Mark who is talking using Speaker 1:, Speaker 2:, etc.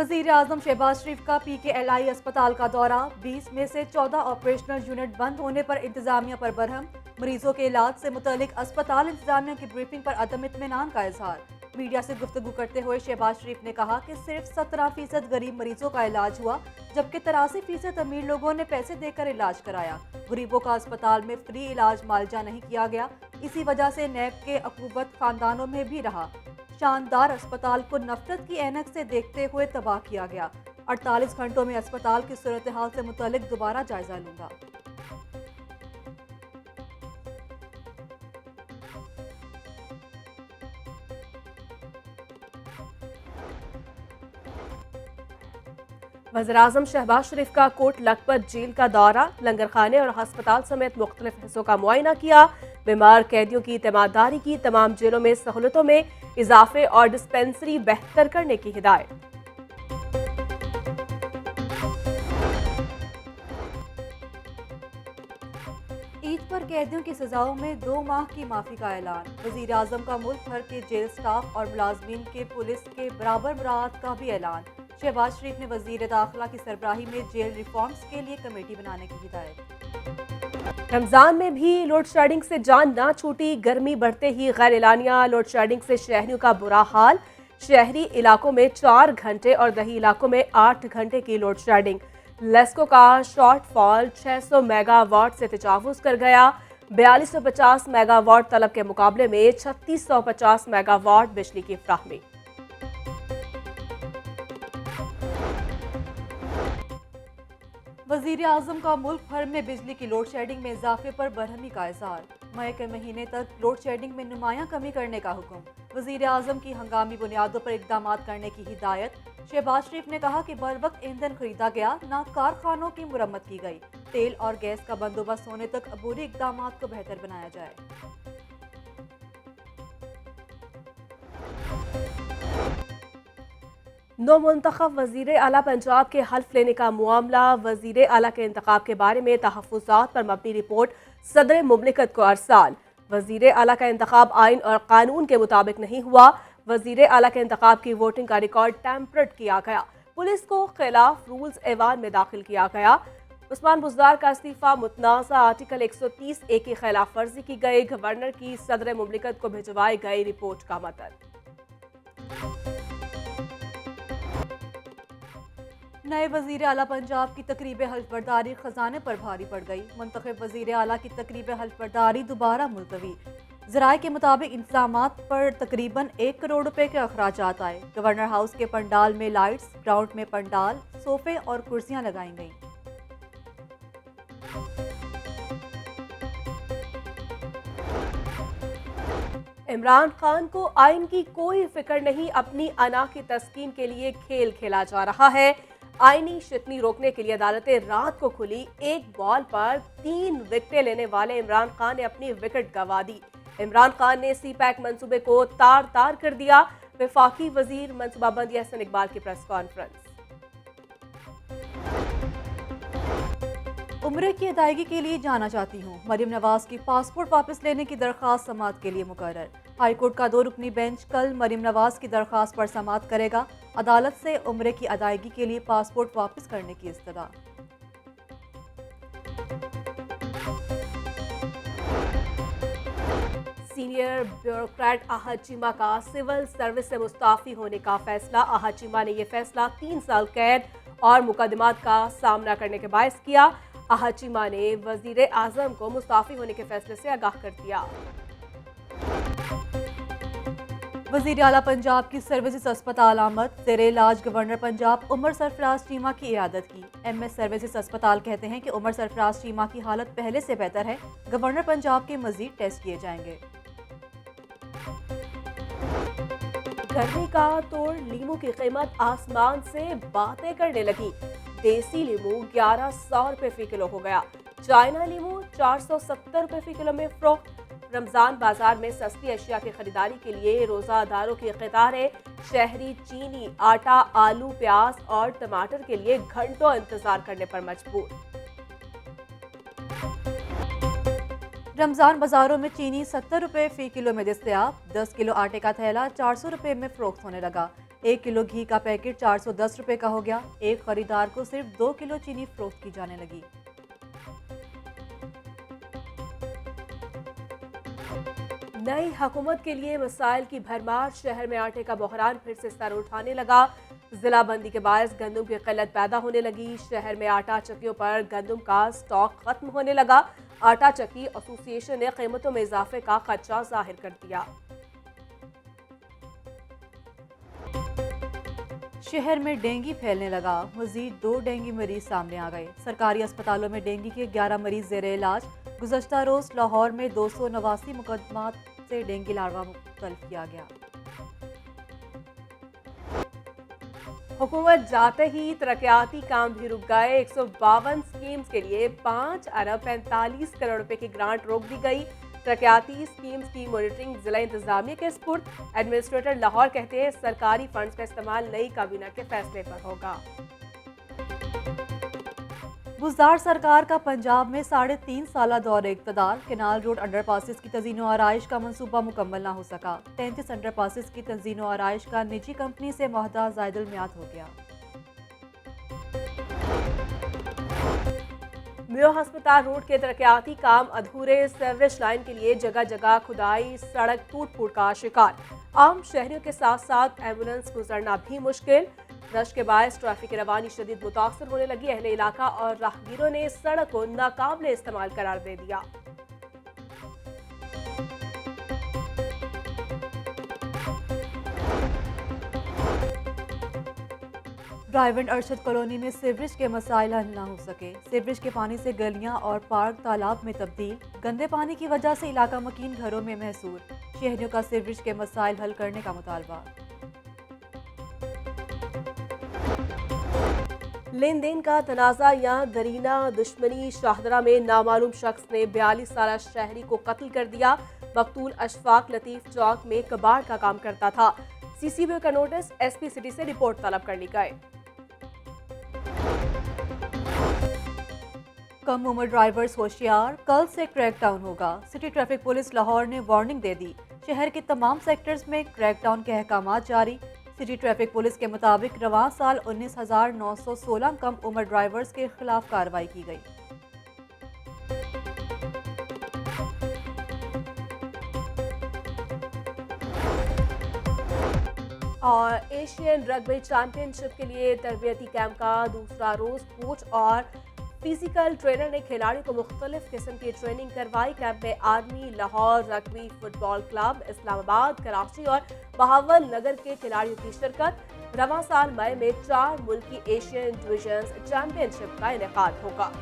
Speaker 1: वज़ीर आज़म शहबाज शरीफ का PKLI अस्पताल का दौरा। 20 में से 14 ऑपरेशनल यूनिट बंद होने पर इंतजामिया पर बरहम। मरीजों के इलाज से मुतालिक अस्पताल इंतजामिया की ब्रीफिंग पर अदम इत्मीनान का इजहार। मीडिया से गुफ्तगू करते हुए शहबाज शरीफ ने कहा कि सिर्फ 17% गरीब मरीजों का इलाज हुआ, जबकि 83% अमीर लोगों ने पैसे देकर इलाज कराया। गरीबों का अस्पताल में फ्री इलाज मालजा नहीं किया गया, इसी वजह से नैब के अकूबत खानदानों में भी रहा। शानदार अस्पताल को नफरत की ऐनक से देखते हुए तबाह किया गया। 48 घंटों में अस्पताल की सूरत हाल से मुतालिक दोबारा जायजा लूंगा।
Speaker 2: वज़ीर-ए-आज़म शहबाज शरीफ का कोट लखपत जेल का दौरा। लंगर खाने और अस्पताल समेत मुख्तलिफ हिस्सों का मुआयना किया। बीमार कैदियों की तमादारी की। तमाम जेलों में सहूलतों में इजाफे और डिस्पेंसरी बेहतर करने की हिदायत।
Speaker 1: ईद पर कैदियों की सजाओं में 2 माह की माफी का ऐलान। वज़ीर आज़म का मुल्क भर के जेल स्टाफ और मुलाजमीन के पुलिस के बराबर बरात का भी ऐलान। शहबाज शरीफ ने वज़ीर दाखिला की सरबराही में जेल रिफॉर्म्स के लिए कमेटी बनाने की हिदायत।
Speaker 2: रमजान में भी लोड शेडिंग से जान ना छूटी। गर्मी बढ़ते ही गैर एलानिया लोड शेडिंग से शहरियों का बुरा हाल। शहरी इलाकों में 4 घंटे और दही इलाकों में 8 घंटे की लोड शेडिंग। लेस्को का शॉर्टफॉल 600 मेगावाट से तजावुज कर गया। 4250 मेगावाट तलब के मुकाबले में 3650 मेगावाट बिजली की फ्राहमी।
Speaker 1: वज़ीर आज़म का मुल्क भर में बिजली की लोड शेडिंग में इजाफे पर बरहमी का इजहार। मई के महीने तक लोड शेडिंग में नुमायां कमी करने का हुक्म। वज़ीर आज़म की हंगामी बुनियादों पर इकदाम करने की हिदायत। शहबाज शरीफ ने कहा कि बर वक्त ईंधन खरीदा गया, न कारखानों की मुरम्मत की गई। तेल और गैस का बंदोबस्त होने तक अबूरी इकदाम को बेहतर बनाया जाए।
Speaker 2: नौ मुंतखब वज़ीर आला पंजाब के हल्फ लेने का मामला। वज़ीर आला के इंतखाब के बारे में तहफ़्फ़ुज़ात पर मबनी रिपोर्ट सदर मुमलिकत को अरसाल। वज़ीर आला का इंतखाब आइन और कानून के मुताबिक नहीं हुआ। वज़ीर आला के इंतखाब की वोटिंग का रिकॉर्ड टैम्परड किया गया। पुलिस को खिलाफ रूल्स एवान में दाखिल किया गया। उस्मान बुज़दार का इस्तीफा मुतनाज़ा आर्टिकल 130A की खिलाफ वर्जी की गई। गवर्नर की सदर मुमलिकत को भिजवाई गई रिपोर्ट का मतन।
Speaker 1: नए वज़ीर आला पंजाब की तकरीब हल्फ बर्दारी खजाने पर भारी पड़ गई। मुंतखब वज़ीर आला की तकरीब हल्फ बर्दारी दोबारा मुलतवी। ज़राए के मुताबिक इंतजामात पर तकरीबन 1 करोड़ रुपए के अखराजात आए। गवर्नर हाउस के पंडाल में लाइट्स, ग्राउंड में पंडाल, सोफे और कुर्सियां लगाई गईं।
Speaker 2: इमरान खान को आइन की कोई फिक्र नहीं। अपनी अना की तस्कीन के लिए खेल खेला जा रहा है। आईनी शिकनी रोकने के लिए अदालतें रात को खुली। एक बॉल पर 3 विकेटें लेने वाले इमरान खान ने अपनी विकेट गंवा दी। इमरान खान ने CPAC मंसूबे को तार तार कर दिया। वफाकी वजीर मनसूबाबंदी हसन इकबाल की प्रेस कॉन्फ्रेंस।
Speaker 1: उम्रे की अदायगी के लिए जाना चाहती हूँ। मरियम नवाज की पासपोर्ट वापस लेने की दरख्वास्त समाअत के लिए मुकर्रर। हाईकोर्ट का 2 रुकनी बेंच कल मरियम नवाज की दरख्वास्त पर समाअत करेगा। अदालत से उम्रे की अदायगी के लिए पासपोर्ट वापस करने की इस्तदा।
Speaker 2: सीनियर ब्यूरोक्रेट अहद चीमा का सिविल सर्विस से मुस्ताफी होने का फैसला। अहद चीमा ने यह फैसला 3 साल कैद और मुकदमात का सामना करने के बायस किया। अहद चीमा ने वजीर आजम को मुस्ताफी होने के फैसले से आगाह कर दिया।
Speaker 1: वज़ीर आला पंजाब की सर्विसेज अस्पताल आमद। ज़ेरे इलाज गवर्नर पंजाब उमर सरफराज चीमा की इयादत की। MS सर्विसेज अस्पताल कहते हैं कि उमर सरफराज चीमा की हालत पहले से बेहतर है। गवर्नर पंजाब के मजीद टेस्ट किए जाएंगे।
Speaker 2: गर्मी का तोड़। लीमू की कीमत आसमान से बातें करने लगी। देसी लीमू 1100 रुपए फी किलो हो गया। चाइना लीमू 470 रुपए फी किलो में फरोख्त। रमजान बाजार में सस्ती अशिया की खरीदारी के लिए रोजादारों की कतारें। शहरी चीनी, आटा, आलू, प्याज और टमाटर के लिए घंटों इंतजार करने पर मजबूर।
Speaker 1: रमजान बाजारों में चीनी 70 रुपए फी किलो में दस्तयाब। 10 किलो आटे का थैला 400 रुपए में फरोख्त होने लगा। 1 किलो घी का पैकेट 410 रुपए का हो गया। एक खरीदार को सिर्फ 2 किलो चीनी फरोख्त की जाने लगी।
Speaker 2: नई हुकूमत के लिए मसाइल की भरमार। शहर में आटे का बहरान फिर से सर उठाने लगा। जिला बंदी के बायस गंदम की किल्लत पैदा होने लगी। शहर में आटा चक्कियों पर गंदम का स्टॉक खत्म होने लगा। आटा चक्की एसोसिएशन ने कीमतों में इजाफे का खदशा जाहिर कर दिया।
Speaker 1: शहर में डेंगू फैलने लगा। मजीद 2 डेंगू मरीज सामने आ गए। सरकारी अस्पतालों में डेंगू के 11 मरीज जेर इलाज। गुज़श्ता रोज लाहौर में 289 मुकदमात से डेंगू लार्वा मुतल्फ किया गया।
Speaker 2: हुकूमत जाते ही तरक्याती काम भी रुक गए। 152 स्कीम्स के लिए 5 अरब 45 करोड़ रुपए की ग्रांट रोक दी गई। तरक्याती स्कीम्स की मॉनिटरिंग जिला इंतजामिया के स्पुर्द। एडमिनिस्ट्रेटर लाहौर कहते हैं सरकारी फंड्स का इस्तेमाल नई काबीना के फैसले पर होगा।
Speaker 1: बुज़दार सरकार का पंजाब में 3.5 साला दौरे इक़्तिदार। केनाल रोड अंडरपासिस की तज़ीनो आराइश का मंसूबा मुकम्मल ना हो सका। 33 अंडरपासिस की तज़ीनो आराइश का निजी कंपनी से मुआहदा ज़ायदुल मियाद हो गया।
Speaker 2: म्यो अस्पताल रोड के तरक्याती काम अधूरे। सीवरेज लाइन के लिए जगह जगह खुदाई, सड़क टूट फूट का शिकार। आम शहरियों के साथ साथ एम्बुलेंस गुजरना भी मुश्किल। रश के बायस ट्रैफिक की रवानी शदीद मुतासर होने लगी। अहले इलाका और राहगीरों ने सड़क को नाकाबिले इस्तेमाल करार दे दिया।
Speaker 1: ड्राइव एंड अरशद कॉलोनी में सीवरेज के मसाइल हल ना हो सके। सीवरेज के पानी से गलियां और पार्क तालाब में तब्दील। गंदे पानी की वजह से इलाका मकीन घरों में महसूर। शहरियों का सीवरेज के मसाइल हल करने का मुतालबा।
Speaker 2: लेन देन का तनाज़ा या दरीना दुश्मनी। शाहदरा में नामालूम शख्स ने 42 साला शहरी को कत्ल कर दिया। मकतूल अशफाक लतीफ चौक में कबाड़ का काम करता था। सीसीबी का नोटिस एसपी सिटी से रिपोर्ट तलब कर ली गई।
Speaker 1: कम उम्र ड्राइवर्स होशियार, कल से क्रैकडाउन होगा। सिटी ट्रैफिक पुलिस लाहौर ने वार्निंग दे दी। शहर के तमाम सेक्टर्स में क्रैकडाउन के अहकाम जारी। सिटी ट्रैफिक पुलिस के मुताबिक रवां साल 19,916 कम उम्र ड्राइवर्स के खिलाफ कार्रवाई की गई।
Speaker 2: और एशियन रग्बी चैंपियनशिप के लिए तरबियती कैंप का दूसरा रोज कोच और फिजिकल ट्रेनर ने खिलाड़ियों को मुख्तलिफ किस्म की ट्रेनिंग करवाई। कैंप में army, Lahore rugby football club, Islamabad, Karachi और बहावल नगर के खिलाड़ियों की शिरकत। रवां साल मई में 4 मुल्की एशियन डिवीजन चैंपियनशिप का इनेकाद होगा।